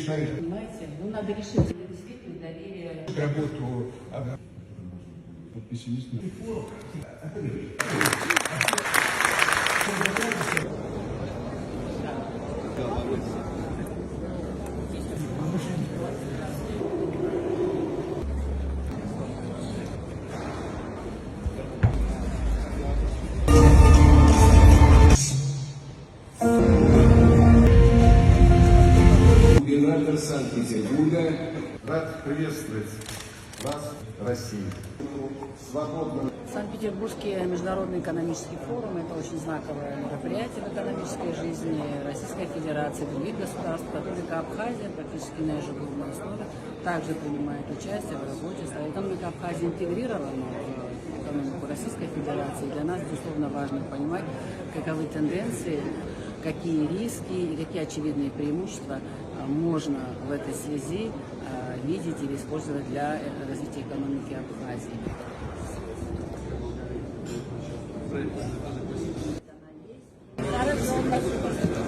решает Понимаете, ну надо решить действительно доверие. работу пессимистов. Губернатор Санкт-Петербурга. Рад приветствовать вас, Россия. Свободно. Санкт-Петербургский международный экономический форум – это очень знаковое мероприятие в экономической жизни Российской Федерации, других государств. Республика Абхазия практически на ежегодной основе также принимает участие в работе. Экономика Абхазии интегрирована в экономику Российской Федерации. Для нас, безусловно, важно понимать, каковы тенденции, какие риски и какие очевидные преимущества можно в этой связи видеть или использовать для развития экономики Абхазии. Хорошо, спасибо.